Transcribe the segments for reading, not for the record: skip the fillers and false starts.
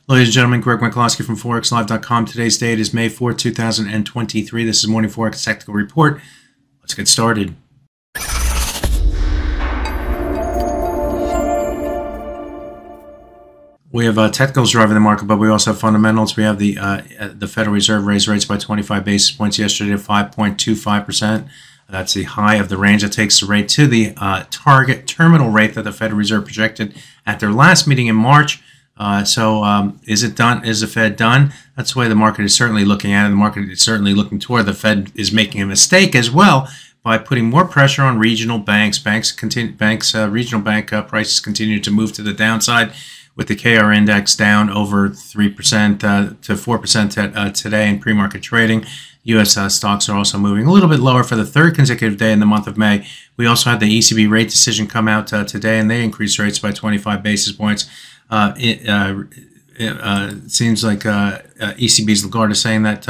Ladies and gentlemen, Greg McCloskey from ForexLive.com. Today's date is May 4, 2023. This is Morning Forex Technical Report. Let's get started. We have technicals driving the market, but we also have fundamentals. We have the Federal Reserve raised rates by 25 basis points yesterday to 5.25%. That's the high of the range. That takes the rate to the target terminal rate that the Federal Reserve projected at their last meeting in March. Is it done? Is the Fed done? That's the way the market is certainly looking at it. The market is certainly looking toward the Fed is making a mistake as well by putting more pressure on regional banks. Regional bank prices continue to move to the downside, with the KR index down over 3% to 4% today in pre-market trading. U.S. Stocks are also moving a little bit lower for the third consecutive day in the month of May. We also had the ECB rate decision come out today, and they increased rates by 25 basis points. It seems like ECB's Lagarde is saying that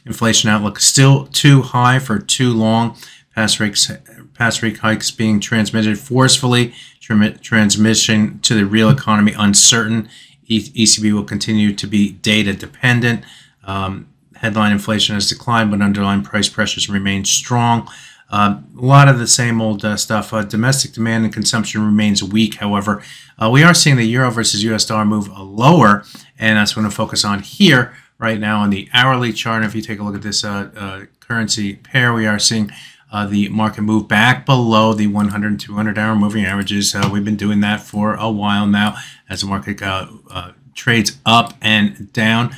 inflation outlook is still too high for too long. Past rate hikes being transmitted forcefully. Transmission to the real economy uncertain. ECB will continue to be data dependent. Headline inflation has declined, but underlying price pressures remain strong. A lot of the same old stuff. Domestic demand and consumption remains weak, however. We are seeing the euro versus US dollar move lower, and that's what I'm going to focus on here right now on the hourly chart. If you take a look at this currency pair, we are seeing the market move back below the 100 and 200 hour moving averages. We've been doing that for a while now as the market trades up and down.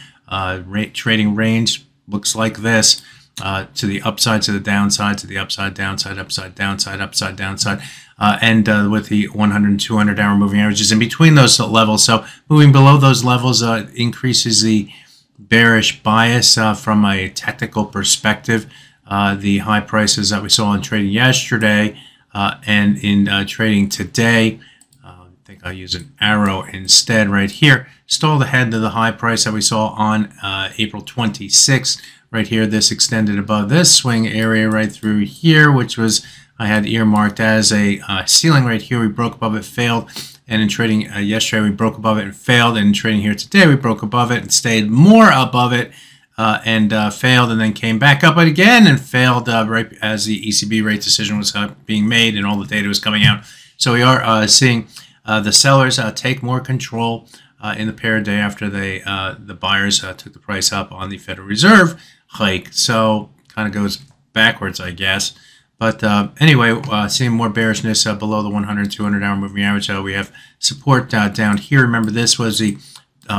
Trading range looks like this. To the upside, to the downside, to the upside, downside, upside, downside, upside, downside, and with the 100 and 200 hour moving averages in between those levels. So moving below those levels increases the bearish bias from a technical perspective. The high prices that we saw in trading yesterday and in trading today, I think I'll use an arrow instead right here, stalled ahead to the high price that we saw on April 26th. Right here, this extended above this swing area right through here, which was I had earmarked as a ceiling right here. We broke above it, failed, and in trading yesterday we broke above it and failed, and in trading here today we broke above it and stayed more above it and failed, and then came back up again and failed right as the ECB rate decision was being made and all the data was coming out. So we are seeing the sellers take more control in the pair day after the buyers took the price up on the Federal Reserve hike. So kind of goes backwards, I guess. But anyway, seeing more bearishness below the 100 200 hour moving average. We have support down here. Remember, this was the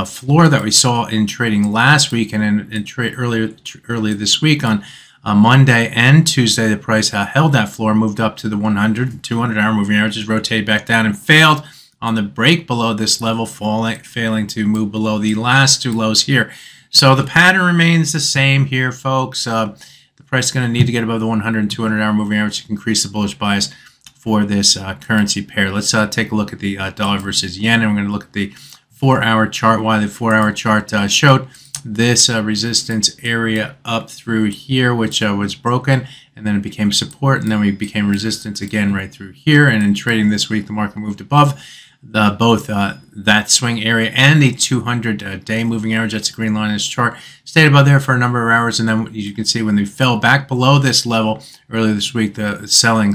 floor that we saw in trading last week, and in trade earlier this week on Monday and Tuesday, the price held that floor, moved up to the 100 200 hour moving averages, rotated back down, and failed on the break below this level, failing to move below the last two lows here. So the pattern remains the same here, folks. The price is going to need to get above the 100 and 200 hour moving average to increase the bullish bias for this currency pair. Let's take a look at the dollar versus yen, and we're going to look at the 4-hour chart. Why the 4-hour chart showed this resistance area up through here, which was broken, and then it became support, and then we became resistance again right through here. And in trading this week, the market moved above both that swing area and the 200-day moving average. That's the green line in this chart. Stayed above there for a number of hours, and then you can see when they fell back below this level earlier this week, the selling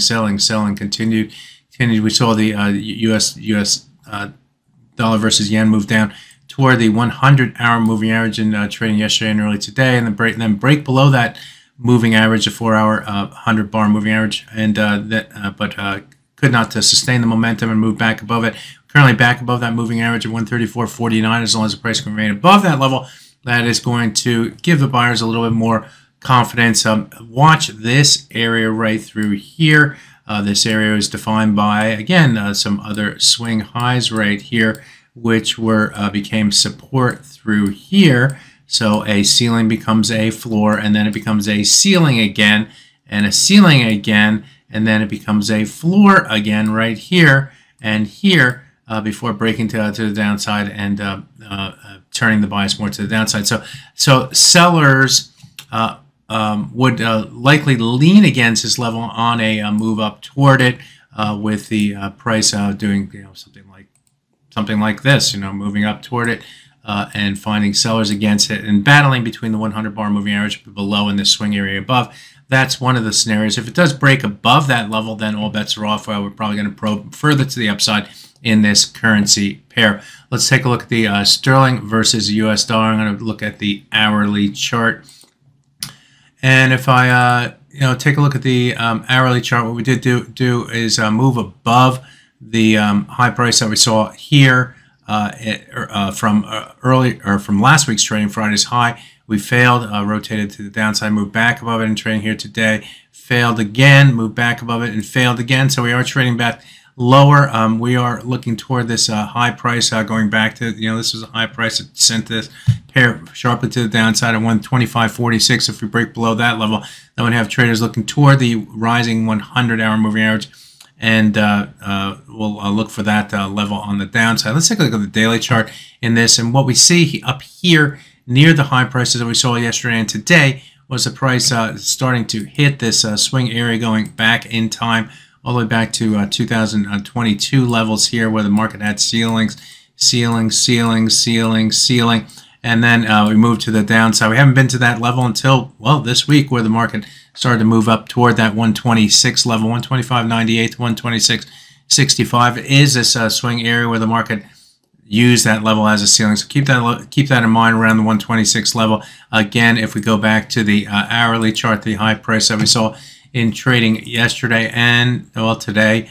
continued. We saw the US dollar versus yen move down toward the 100-hour moving average in trading yesterday and early today, and then break below that moving average, a 4-hour 100-bar moving average, and could not sustain the momentum and move back above it. Currently back above that moving average of 134.49. As long as the price can remain above that level, that is going to give the buyers a little bit more confidence. Watch this area right through here. This area is defined by, again, some other swing highs right here, which became support through here. So a ceiling becomes a floor, and then it becomes a ceiling again, and a ceiling again, and then it becomes a floor again right here and here before breaking to the downside and turning the bias more to the downside. So sellers would likely lean against this level on a move up toward it, with the price doing something like this, moving up toward it and finding sellers against it and battling between the 100 bar moving average below and the swing area above. That's one of the scenarios. If it does break above that level, then all bets are off. We're probably going to probe further to the upside in this currency pair. Let's take a look at the sterling versus US dollar. I'm going to look at the hourly chart. And if I take a look at the hourly chart, what we did do is move above the high price that we saw here from last week's trading, Friday's high. We failed, rotated to the downside, moved back above it and trading here today. Failed again, moved back above it and failed again. So we are trading back lower. We are looking toward this high price going back to, this was a high price that sent this pair sharply to the downside at 125.46. If we break below that level, then we have traders looking toward the rising 100-hour moving average, and we'll look for that level on the downside. Let's take a look at the daily chart in this, and what we see up here near the high prices that we saw yesterday and today was the price starting to hit this swing area, going back in time all the way back to 2022 levels here, where the market had ceilings, and then we moved to the downside. We haven't been to that level until, well, this week, where the market started to move up toward that 126 level. 125.98 to 126.65 is this swing area where the market used that level as a ceiling. So keep that in mind around the 126 level. Again, if we go back to the hourly chart, the high price that we saw in trading yesterday and, well, today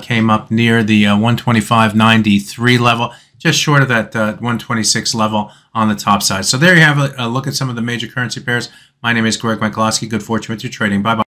came up near the 125.93 level, just short of that 126 level on the top side. So there you have a look at some of the major currency pairs. My name is Greg Mikulowski. Good fortune with your trading. Bye-bye.